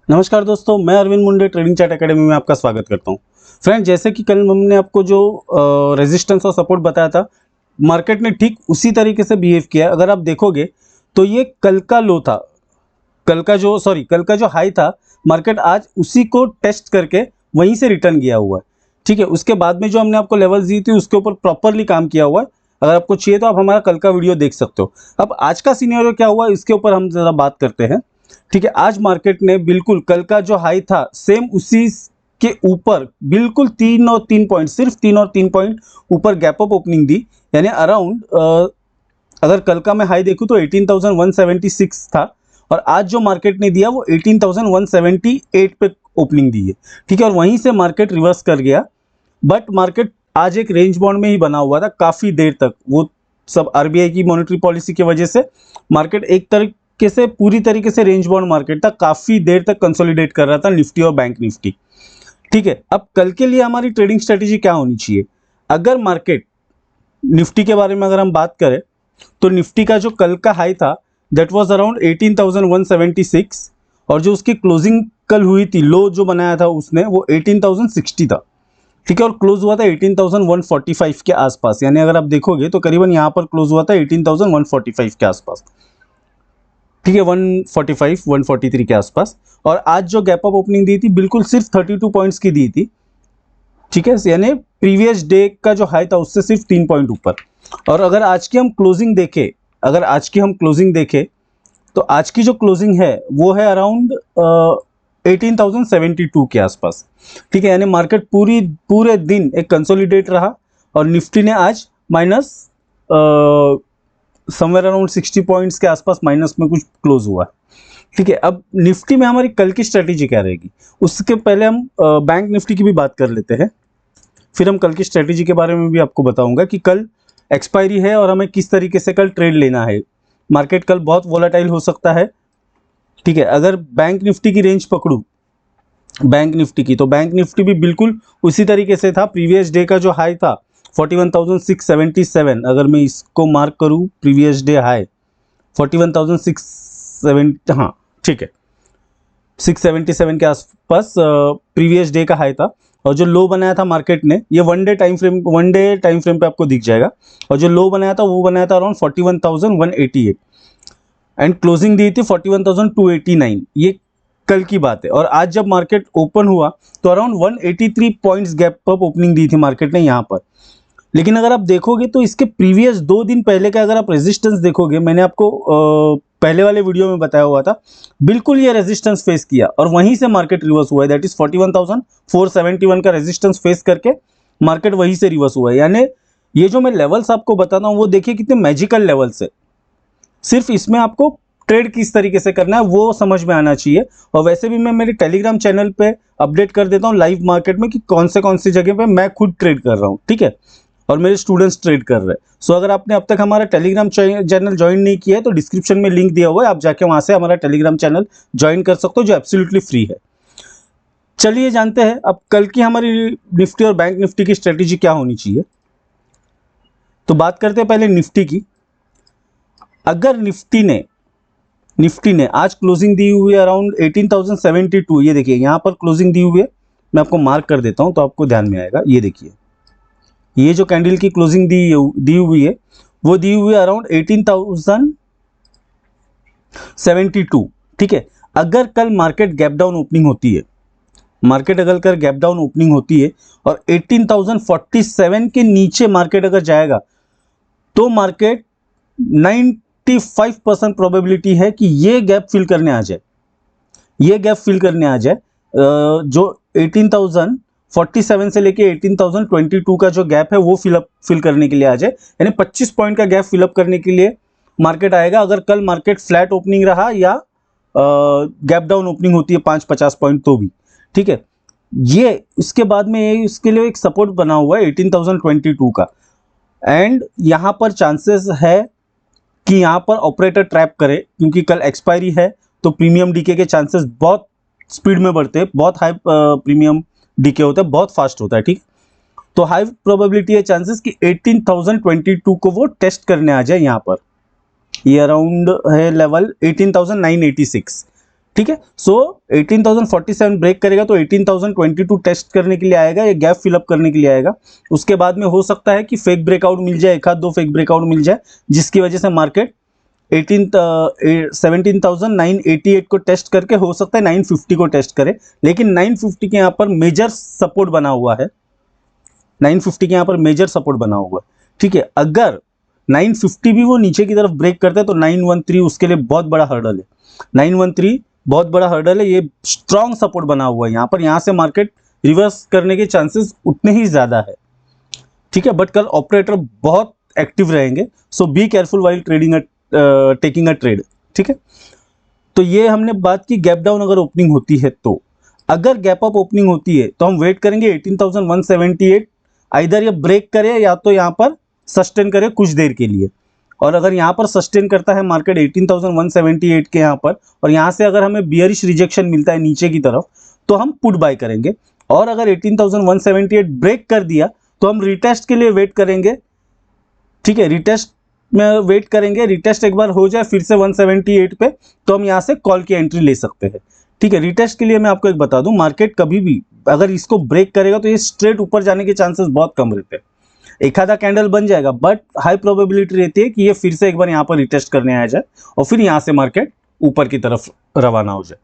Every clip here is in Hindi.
नमस्कार दोस्तों, मैं अरविंद मुंडे ट्रेडिंग चार्ट एकेडमी में आपका स्वागत करता हूं। फ्रेंड, जैसे कि कल हमने आपको जो रेजिस्टेंस और सपोर्ट बताया था, मार्केट ने ठीक उसी तरीके से बिहेव किया। अगर आप देखोगे तो ये कल का लो था, कल का जो हाई था, मार्केट आज उसी को टेस्ट करके वहीं से रिटर्न किया हुआ है। ठीक है, उसके बाद में जो हमने आपको लेवल्स दी थी उसके ऊपर प्रॉपरली काम किया हुआ है। अगर आपको चाहिए तो आप हमारा कल का वीडियो देख सकते हो। अब आज का सिनेरियो क्या हुआ इसके ऊपर हम जरा बात करते हैं। ठीक है, आज मार्केट ने बिल्कुल कल का जो हाई था सेम उसी के ऊपर बिल्कुल 3 और 3 पॉइंट, सिर्फ 3 और 3 पॉइंट ऊपर गैप अप ओपनिंग दी। यानी अराउंड अगर कल का मैं हाई देखूं तो 18,176 था और आज जो मार्केट ने दिया वो 18,178 पे ओपनिंग दी है। ठीक है, और वहीं से मार्केट रिवर्स कर गया। बट मार्केट आज एक रेंज बाउंड में ही बना हुआ था काफ़ी देर तक। वो सब आरबीआई की मॉनेटरी पॉलिसी की वजह से मार्केट एक तरीके से पूरी तरीके से रेंज बाउंड मार्केट था, काफ़ी देर तक कंसोलिडेट कर रहा था निफ्टी और बैंक निफ्टी। ठीक है, अब कल के लिए हमारी ट्रेडिंग स्ट्रेटेजी क्या होनी चाहिए? अगर मार्केट निफ्टी के बारे में अगर हम बात करें तो निफ्टी का जो कल का हाई था दैट वाज अराउंड 18,176 और जो उसकी क्लोजिंग कल हुई थी, लो जो बनाया था उसने वो 18,060 था। ठीक है, और क्लोज हुआ था 18,145 के आसपास। यानी अगर आप देखोगे तो करीबन यहाँ पर क्लोज हुआ था 18,145 के आसपास। ठीक है, 145 143 के आसपास। और आज जो गैप अप ओपनिंग दी थी बिल्कुल सिर्फ 32 पॉइंट्स की दी थी। ठीक है, यानी प्रीवियस डे का जो हाई था उससे सिर्फ 3 पॉइंट ऊपर। और अगर आज की हम क्लोजिंग देखें तो आज की जो क्लोजिंग है वो है अराउंड 18,072 के आसपास। ठीक है, यानी मार्केट पूरे दिन एक कंसोलिडेट रहा और निफ्टी ने आज माइनस समवेयर अराउंड 60 पॉइंट्स के आसपास माइनस में कुछ क्लोज हुआ। ठीक है, अब निफ्टी में हमारी कल की स्ट्रेटेजी क्या रहेगी उसके पहले हम बैंक निफ्टी की भी बात कर लेते हैं। फिर हम कल की स्ट्रेटेजी के बारे में भी आपको बताऊंगा कि कल एक्सपायरी है और हमें किस तरीके से कल ट्रेड लेना है। मार्केट कल बहुत वोलेटाइल हो सकता है। ठीक है, अगर बैंक निफ्टी की रेंज पकड़ूं बैंक निफ्टी की, तो बैंक निफ्टी भी बिल्कुल उसी तरीके से था। प्रीवियस डे का जो हाई था 41,677, अगर मैं इसको मार्क करूं प्रीवियस डे हाई 41,670, हाँ ठीक है, 677 के आसपास प्रीवियस डे का हाई था। और जो लो बनाया था मार्केट ने, ये वन डे टाइम फ्रेम पे आपको दिख जाएगा। और जो लो बनाया था वो बनाया था अराउंड 41,188 एंड क्लोजिंग दी थी 41,289। ये कल की बात है। और आज जब मार्केट ओपन हुआ तो around 183 points gap up opening दी थी मार्केट ने यहाँ पर। लेकिन अगर आप देखोगे तो इसके प्रीवियस 2 दिन पहले का अगर आप रेजिस्टेंस देखोगे, मैंने आपको पहले वाले वीडियो में बताया हुआ था, बिल्कुल ये रेजिस्टेंस फेस किया और वहीं से मार्केट रिवर्स हुआ है। दैट इज 41,471 का रेजिस्टेंस फेस करके मार्केट वहीं से रिवर्स हुआ है। यानी ये जो मैं लेवल्स आपको बताता हूँ वो देखिए कितने मैजिकल लेवल्स है। सिर्फ इसमें आपको ट्रेड किस तरीके से करना है वो समझ में आना चाहिए। और वैसे भी मैं मेरे टेलीग्राम चैनल पे अपडेट कर देता हूँ लाइव मार्केट में कि कौन से जगह पे मैं खुद ट्रेड कर रहा हूँ। ठीक है, और मेरे स्टूडेंट्स ट्रेड कर रहे हैं। सो अगर आपने अब तक हमारा टेलीग्राम चैनल ज्वाइन नहीं किया है तो डिस्क्रिप्शन में लिंक दिया हुआ है, आप जाके वहां से हमारा टेलीग्राम चैनल ज्वाइन कर सकते हो जो एब्सोल्युटली फ्री है। चलिए जानते हैं अब कल की हमारी निफ्टी और बैंक निफ्टी की स्ट्रेटेजी क्या होनी चाहिए। तो बात करते हैं पहले निफ्टी की। अगर निफ्टी ने आज क्लोजिंग दी हुई है अराउंड 18,072, ये देखिए यहाँ पर क्लोजिंग दी हुई है, मैं आपको मार्क कर देता हूँ तो आपको ध्यान में आएगा। ये देखिए, ये जो कैंडल की क्लोजिंग दी हुई है वो दी हुई है अराउंड 18,072। ठीक है, अगर कल मार्केट गैप डाउन ओपनिंग होती है, और 18,047 के नीचे मार्केट अगर जाएगा तो मार्केट 95% प्रोबेबिलिटी है कि ये गैप फिल करने आ जाए। जो 18,047 से लेके 18,022 का जो गैप है वो फिल करने के लिए आ जाए। यानी 25 पॉइंट का गैप फिलअप करने के लिए मार्केट आएगा। अगर कल मार्केट फ्लैट ओपनिंग रहा या गैप डाउन ओपनिंग होती है 5-50 पॉइंट तो भी। ठीक है, ये इसके बाद में इसके लिए एक सपोर्ट बना हुआ है 18,022 का। एंड यहाँ पर चांसेस है कि यहाँ पर ऑपरेटर ट्रैप करे, क्योंकि कल एक्सपायरी है तो प्रीमियम डीके के चांसेस बहुत स्पीड में बढ़ते हैं, बहुत हाई प्रीमियम डीके होता है, बहुत फास्ट होता है। ठीक, तो हाई प्रोबेबिलिटी है चांसेस कि 18,022 को वो टेस्ट करने आ जाए। यहाँ पर ये अराउंड है लेवल 18,986। ठीक है। सो 18,047 ब्रेक करेगा तो 18,022 टेस्ट करने के लिए आएगा, ये गैप फिलअप करने के लिए आएगा। उसके बाद में हो सकता है कि फेक ब्रेकआउट मिल जाए, एक आध दो फेक ब्रेकआउट मिल जाए, जिसकी वजह से मार्केट 17,988 को टेस्ट करके हो सकता है 950 को टेस्ट करे। लेकिन 950 के यहाँ पर मेजर सपोर्ट बना हुआ है, 950 के यहाँ पर मेजर सपोर्ट बना हुआ है, ठीक है। अगर 950 भी वो नीचे की तरफ ब्रेक करता है तो 913 उसके लिए बहुत बड़ा हर्डल है, 913 बहुत बड़ा हर्डल है, ये स्ट्रॉन्ग सपोर्ट बना हुआ है यहाँ पर। यहाँ से मार्केट रिवर्स करने के चांसेस उतने ही ज्यादा है, ठीक है। बट कल ऑपरेटर बहुत एक्टिव रहेंगे, so be careful while trading taking a trade, ठीक है। तो ये हमने बात की गैप डाउन अगर ओपनिंग होती है तो। अगर गैप अप ओपनिंग होती है तो हम वेट करेंगे 18,178, आइदर ये ब्रेक करे या तो यहाँ पर सस्टेन करे कुछ देर के लिए। और अगर यहाँ पर सस्टेन करता है मार्केट 18,178 के यहाँ पर, और यहाँ से अगर हमें बियरिश रिजेक्शन मिलता है नीचे की तरफ, तो हम पुट बाय करेंगे। और अगर 18,178 ब्रेक कर दिया तो हम रिटेस्ट के लिए वेट करेंगे, ठीक है। रिटेस्ट में वेट करेंगे, रिटेस्ट एक बार हो जाए फिर से 178 पे, तो हम यहाँ से कॉल की एंट्री ले सकते हैं, ठीक है। रिटेस्ट के लिए मैं आपको एक बता दूं, मार्केट कभी भी अगर इसको ब्रेक करेगा तो ये स्ट्रेट ऊपर जाने के चांसेस बहुत कम रहते हैं। एक आधा कैंडल बन जाएगा, बट हाई प्रोबेबिलिटी रहती है कि ये फिर से एक बार यहाँ पर रिटेस्ट करने आ जाए और फिर यहाँ से मार्केट ऊपर की तरफ रवाना हो जाए,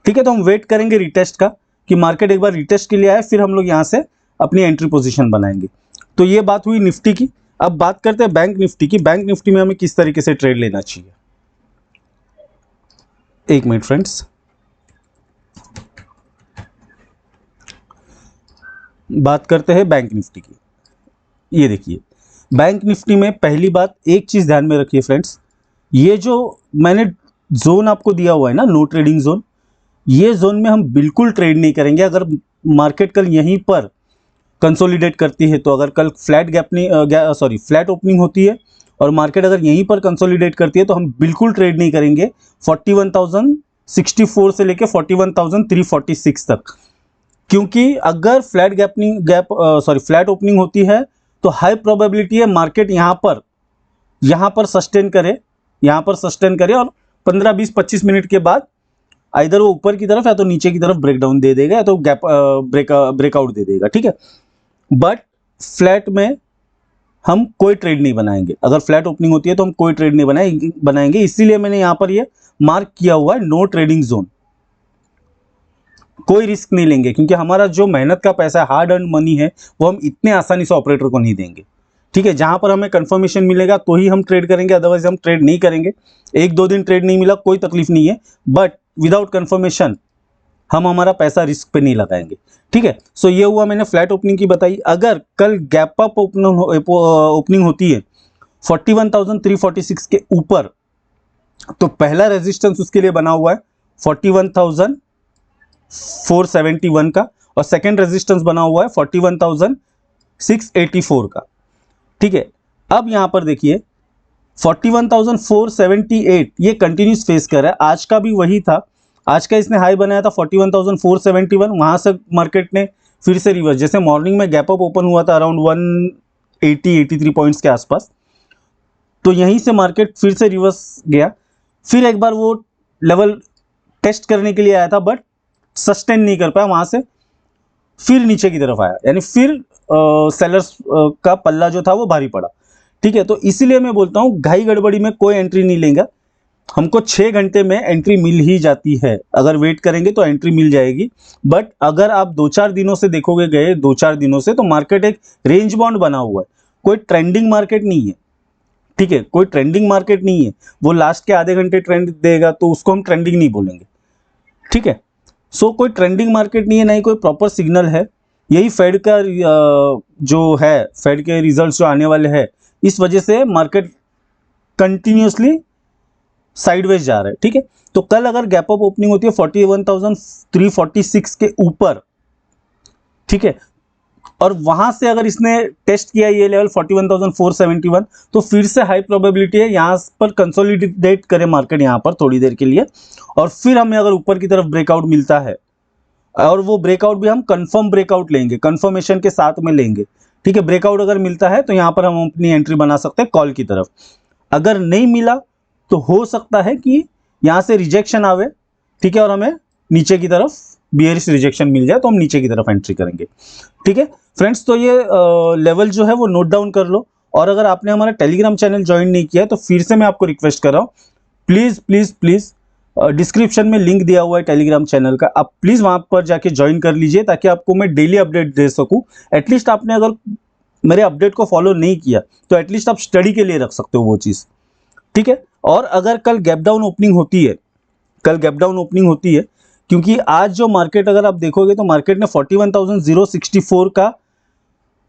ठीक है। तो हम वेट करेंगे रिटेस्ट का, कि मार्केट एक बार रिटेस्ट के लिए आए, फिर हम लोग यहाँ से अपनी एंट्री पोजीशन बनाएंगे। तो ये बात हुई निफ्टी की। अब बात करते हैं बैंक निफ्टी की। बैंक निफ्टी में हमें किस तरीके से ट्रेड लेना चाहिए, एक मिनट फ्रेंड्स। बात करते हैं बैंक निफ्टी की। ये देखिए, बैंक निफ्टी में पहली बात एक चीज ध्यान में रखिए फ्रेंड्स, ये जो मैंने जोन आपको दिया हुआ है ना, नो ट्रेडिंग जोन, ये जोन में हम बिल्कुल ट्रेड नहीं करेंगे। अगर मार्केट कल यहीं पर कंसोलिडेट करती है तो, अगर कल फ्लैट ओपनिंग होती है और मार्केट अगर यहीं पर कंसोलिडेट करती है तो हम बिल्कुल ट्रेड नहीं करेंगे 41,064 से लेके 41,346 तक। क्योंकि अगर फ्लैट ओपनिंग होती है तो हाई प्रोबेबिलिटी है मार्केट यहाँ पर सस्टेन करे और 15 20 25 मिनट के बाद इधर वो ऊपर की तरफ या तो नीचे की तरफ ब्रेकडाउन दे देगा या तो ब्रेकआउट दे देगा, ठीक है। बट फ्लैट में हम कोई ट्रेड नहीं बनाएंगे। अगर फ्लैट ओपनिंग होती है तो हम कोई ट्रेड नहीं बनाएंगे, इसीलिए मैंने यहाँ पर ये मार्क किया हुआ है नो ट्रेडिंग जोन। कोई रिस्क नहीं लेंगे, क्योंकि हमारा जो मेहनत का पैसा है, हार्ड अर्न मनी है, वो हम इतने आसानी से ऑपरेटर को नहीं देंगे, ठीक है। जहां पर हमें कंफर्मेशन मिलेगा तो ही हम ट्रेड करेंगे, अदरवाइज हम ट्रेड नहीं करेंगे। एक दो दिन ट्रेड नहीं मिला कोई तकलीफ नहीं है, बट विदाउट कंफर्मेशन हम हमारा पैसा रिस्क पे नहीं लगाएंगे, ठीक है। सो ये हुआ, मैंने फ्लैट ओपनिंग की बताई। अगर कल गैप अप ओपनिंग होती है 41,346 के ऊपर, तो पहला रेजिस्टेंस उसके लिए बना हुआ है 41,471 का, और सेकेंड रेजिस्टेंस बना हुआ है 41,684 का, ठीक है। अब यहां पर देखिए 41,478 ये कंटिन्यूस फेस कर रहा है, आज का भी वही था। आज का इसने हाई बनाया था 41,471, वहां से मार्केट ने फिर से रिवर्स, जैसे मॉर्निंग में गैप अप ओपन हुआ था अराउंड 183 पॉइंट्स के आसपास, तो यहीं से मार्केट फिर से रिवर्स गया। फिर एक बार वो लेवल टेस्ट करने के लिए आया था, बट सस्टेन नहीं कर पाया, वहां से फिर नीचे की तरफ आया, यानी फिर सेलर्स का पल्ला जो था वो भारी पड़ा, ठीक है। तो इसीलिए मैं बोलता हूं घाई गड़बड़ी में कोई एंट्री नहीं लेंगे। हमको 6 घंटे में एंट्री मिल ही जाती है, अगर वेट करेंगे तो एंट्री मिल जाएगी। बट अगर आप 2-4 दिनों से देखोगे, गए 2-4 दिनों से, तो मार्केट एक रेंज बाउंड बना हुआ है, कोई ट्रेंडिंग मार्केट नहीं है, ठीक है। कोई ट्रेंडिंग मार्केट नहीं है, वो लास्ट के आधे घंटे ट्रेंड देगा तो उसको हम ट्रेंडिंग नहीं बोलेंगे, ठीक है। सो कोई ट्रेंडिंग मार्केट नहीं है, नहीं कोई प्रॉपर सिग्नल है। यही फेड का जो है, फेड के रिजल्ट्स जो आने वाले हैं, इस वजह से मार्केट कंटिन्यूसली साइडवेज जा रहा है, ठीक है। तो कल अगर गैप अप ओपनिंग होती है 41,346 के ऊपर, ठीक है, और वहां से अगर इसने टेस्ट किया ये लेवल 41,471, तो फिर से हाई प्रोबेबिलिटी है यहां पर कंसोलिडेट करे मार्केट यहां पर थोड़ी देर के लिए, और फिर हमें अगर ऊपर की तरफ ब्रेकआउट मिलता है, और वो ब्रेकआउट भी हम कंफर्म ब्रेकआउट लेंगे, कंफर्मेशन के साथ में लेंगे, ठीक है। ब्रेकआउट अगर मिलता है तो यहां पर हम अपनी एंट्री बना सकते हैं कॉल की तरफ। अगर नहीं मिला तो हो सकता है कि यहां से रिजेक्शन आवे, ठीक है, और हमें नीचे की तरफ बियरिश रिजेक्शन मिल जाए तो हम नीचे की तरफ एंट्री करेंगे। ठीक है फ्रेंड्स, तो ये लेवल जो है वो नोट डाउन कर लो। और अगर आपने हमारा टेलीग्राम चैनल ज्वाइन नहीं किया है तो फिर से मैं आपको रिक्वेस्ट कर रहा हूँ, प्लीज प्लीज प्लीज डिस्क्रिप्शन में लिंक दिया हुआ है टेलीग्राम चैनल का, आप प्लीज वहां पर जाके ज्वाइन कर लीजिए ताकि आपको मैं डेली अपडेट दे सकूं। एटलीस्ट आपने अगर मेरे अपडेट को फॉलो नहीं किया तो एटलीस्ट आप स्टडी के लिए रख सकते हो वो चीज। ठीक है, और अगर कल गैप डाउन ओपनिंग होती है, कल गैप डाउन ओपनिंग होती है, क्योंकि आज जो मार्केट अगर आप देखोगे तो मार्केट ने 41,064 का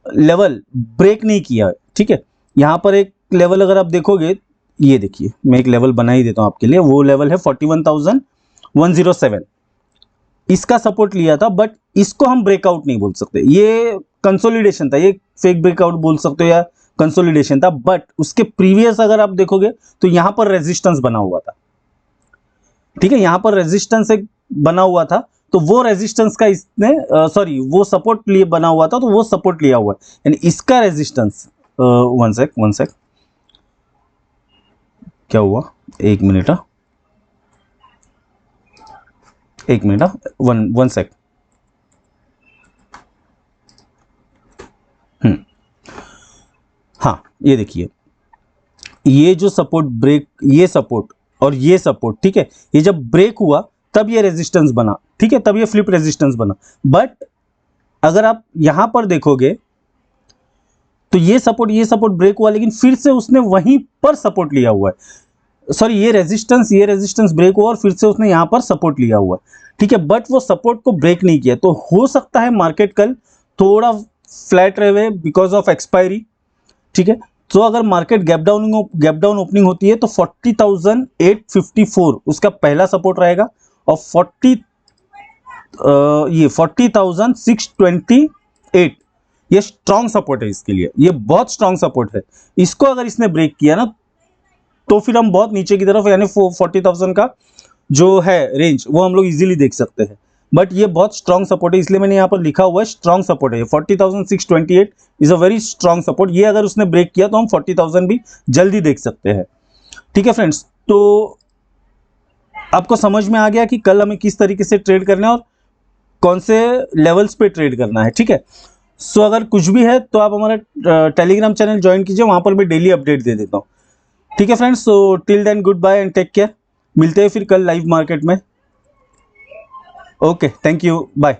लेवल ब्रेक नहीं किया है। ठीक है, यहां पर एक लेवल अगर आप देखोगे, ये देखिए मैं एक लेवल बना ही देता हूं आपके लिए, वो लेवल है 41,107, इसका सपोर्ट लिया था, बट इसको हम ब्रेकआउट नहीं बोल सकते, ये कंसोलिडेशन था, ये फेक ब्रेकआउट बोल सकते हो या कंसोलिडेशन था। बट उसके प्रीवियस अगर आप देखोगे तो यहां पर रेजिस्टेंस बना हुआ था। ठीक है, यहां पर रेजिस्टेंस एक बना हुआ था, तो वो रेजिस्टेंस का इसने सॉरी वो सपोर्ट लिए बना हुआ था, तो वो सपोर्ट लिया हुआ है, यानी इसका रेजिस्टेंस वन सेक क्या हुआ, एक मिनट वन सेक। हाँ, ये देखिए, ये जो सपोर्ट ब्रेक, ये सपोर्ट और ये सपोर्ट, ठीक है, ये जब ब्रेक हुआ तब ये रेजिस्टेंस बना। ठीक है, तब ये फ्लिप रेजिस्टेंस बना। बट अगर आप यहां पर देखोगे तो ये सपोर्ट ब्रेक हुआ, लेकिन फिर से उसने वहीं पर सपोर्ट लिया हुआ है। सॉरी, ये रेजिस्टेंस ब्रेक हुआ और फिर से उसने यहां पर सपोर्ट लिया हुआ है। ठीक है, बट वो सपोर्ट को ब्रेक नहीं किया, तो हो सकता है मार्केट कल थोड़ा फ्लैट रहे बिकॉज ऑफ एक्सपायरी। ठीक है, तो अगर मार्केट गैप डाउन ओपनिंग होती है तो 40,854 उसका पहला सपोर्ट रहेगा, और 40,628 ये स्ट्रॉन्ग सपोर्ट है इसके लिए, ये बहुत स्ट्रॉन्ग सपोर्ट है। इसको अगर इसने ब्रेक किया ना तो फिर हम बहुत नीचे की तरफ, यानी 40,000 का जो है रेंज वो हम लोग इजीली देख सकते हैं। बट ये बहुत स्ट्रॉन्ग सपोर्ट है, इसलिए मैंने यहाँ पर लिखा हुआ है स्ट्रॉन्ग सपोर्ट है। 40,628 is a very strong support, ये अगर उसने ब्रेक किया तो हम 40,000 भी जल्दी देख सकते हैं। ठीक है फ्रेंड्स, तो आपको समझ में आ गया कि कल हमें किस तरीके से ट्रेड करना है और कौन से लेवल्स पे ट्रेड करना है। ठीक है, सो अगर कुछ भी है तो आप हमारा टेलीग्राम चैनल ज्वाइन कीजिए, वहां पर मैं डेली अपडेट दे देता हूँ। ठीक है friends, so till then goodbye and take care, मिलते हैं फिर कल लाइव मार्केट में। Okay, thank you, bye.